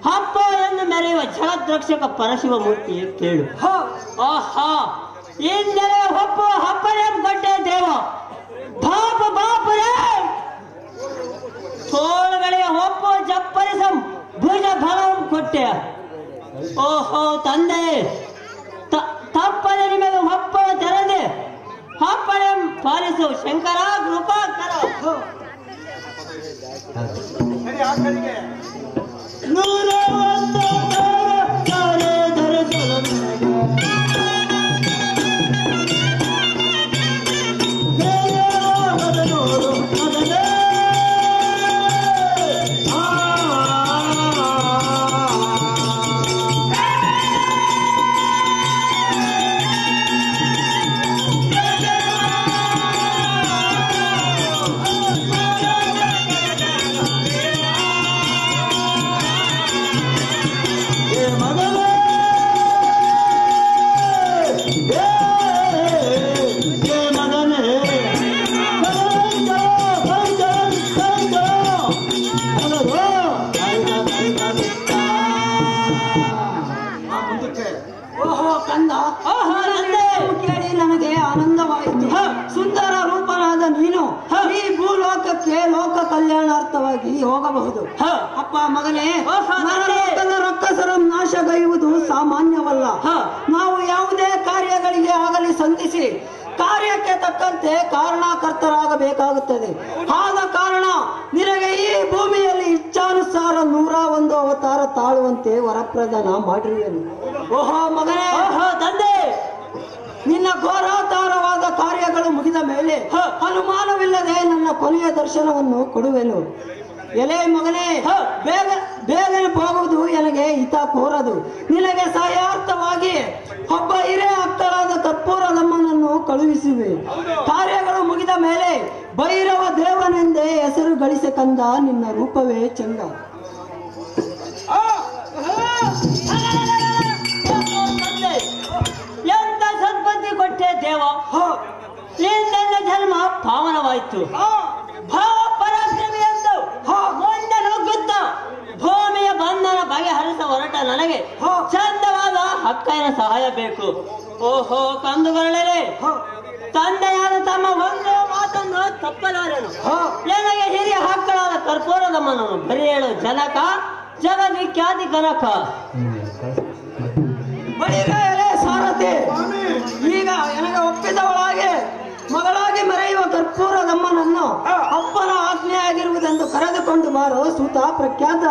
ಹಬ್ಬ ಎಂದು ಮೆರೆಯುವ ಜಗದ್ರಕ್ಷಕ ಪರಶಿವಮೂರ್ತಿ ಕೇಳು. ಆಹಾ, ಇಂದರೆ ಒಬ್ಬ ಹಬ್ಬನೇ ಕೊಟ್ಟೆ ದೇವ. ಬಾಪ ಬಾಪರೇ, ತೋಳುಗಳಿಗೆ ಒಬ್ಬ ಜಪ್ಪರಿಸಂ ಭುಜ ಬಲಂ ಕೊಟ್ಟೆ. ಓಹೋ ತಂದೆ, ತಪ್ಪದೆ ನಿಮಗೆ ಒಬ್ಬ ತೆರೆದೆ ಹಬ್ಬನೆ ಪಾಲಿಸು ಶಂಕರ ಕೃಪಾಕರ. ನೂರ ಒಂದು ಕೇಳಿ ನನಗೆ ಆನಂದವಾಯಿತು. ಸುಂದರ ರೂಪನಾದ ನೀನು ಈ ಭೂಲೋಕಕ್ಕೆ ಲೋಕ ಕಲ್ಯಾಣಾರ್ಥವಾಗಿ ಹೋಗಬಹುದು. ಅಪ್ಪ ಮಗನೇ, ರಕ್ಕಸರ ನಾಶಗೈಯುವುದು ಸಾಮಾನ್ಯವಲ್ಲ. ನಾವು ಯಾವುದೇ ಕಾರ್ಯಗಳಿಗೆ ಆಗಲಿ ಸಂಧಿಸಿ ಕಾರ್ಯಕ್ಕೆ ತಕ್ಕಂತೆ ಕಾರಣಕರ್ತರಾಗಬೇಕಾಗುತ್ತದೆ. ಆದ ಕಾರಣ ನಿನಗೆ ಈ ಭೂಮಿಯಲ್ಲಿ ಇಚ್ಛಾನುಸಾರ 101 ಅವತಾರ ತಾಳುವಂತೆ ವರಪ್ರದಾನ ಮಾಡಿರುವೆನು. ಓಹೋ ಮಗನೇ, ಓಹೋ ತಂದೆ, ನಿನ್ನ ಘೋರಾತಾರವಾದ ಕಾರ್ಯಗಳು ಮುಗಿದ ಮೇಲೆ ಅನುಮಾನವಿಲ್ಲದೆ ನನ್ನ ಕೊನೆಯ ದರ್ಶನವನ್ನು ಕೊಡುವೆನು. ಎಲೆ ಮಗನೇ, ಬೇಗನೆ ಹೋಗುವುದು ನನಗೆ ಹಿತ ಕೋರದು. ನಿನಗೆ ಸಹಾಯಾರ್ಥವಾಗಿ ಒಬ್ಬ ಹಿರಿಯ ಅಕ್ಕರಾದ ಕರ್ಪೂರದಮ್ಮನನ್ನು ಕಳುಹಿಸುವೆ. ಕಾರ್ಯಗಳು ಮುಗಿದ ಮೇಲೆ ಭೈರವ ದೇವನೆಂದೇ ಹೆಸರು ಗಳಿಸಕಂದ ನಿನ್ನ ರೂಪವೇ ಚಂದ. ಎಂತ ಸದ್ಬುದ್ಧಿ ಕೊಟ್ಟೆ ದೇವ. ನನ್ನ ಜನ್ಮ ಪಾವನವಾಯಿತು. ಪರಾಕ್ರಮಿ ಎಂದು ಮುಂದೆ ನುಗ್ಗುತ್ತ ಭೂಮಿಯ ಬಂಧನ ಬಗೆಹರಿಸ ಹೊರಟ ನನಗೆ ಚಂದವಾದ ಹಕ್ಕನ ಸಹಾಯ ಬೇಕು. ಓಹೋ ಕಂದುಗಳೇ, ತಂದೆಯಾದ ತಮ್ಮ ಒಂದು ಮಾತನ್ನು ತಪ್ಪಲಾರನು. ನನಗೆ ಹಿರಿಯ ಹಕ್ಕಳಾದ ಕರ್ಪೂರದಮ್ಮನನ್ನು ಬರೀ ಹೇಳು ಜನಕ, ಜಗವಿಖ್ಯಾತಿ ಕನಕ. ಸಾರಥಿ, ಈಗ ನನಗೆ ಒಪ್ಪಿದವಳಾಗಿ ಮಗಳಾಗಿ ಮೆರೆಯುವ ಕರ್ಪೂರದಮ್ಮನನ್ನು ಅಪ್ಪನ ಆಜ್ಞೆ ಆಗಿರುವುದೆಂದು ಕರೆದುಕೊಂಡು ಬಾರೋ ಸೂತ ಪ್ರಖ್ಯಾತ.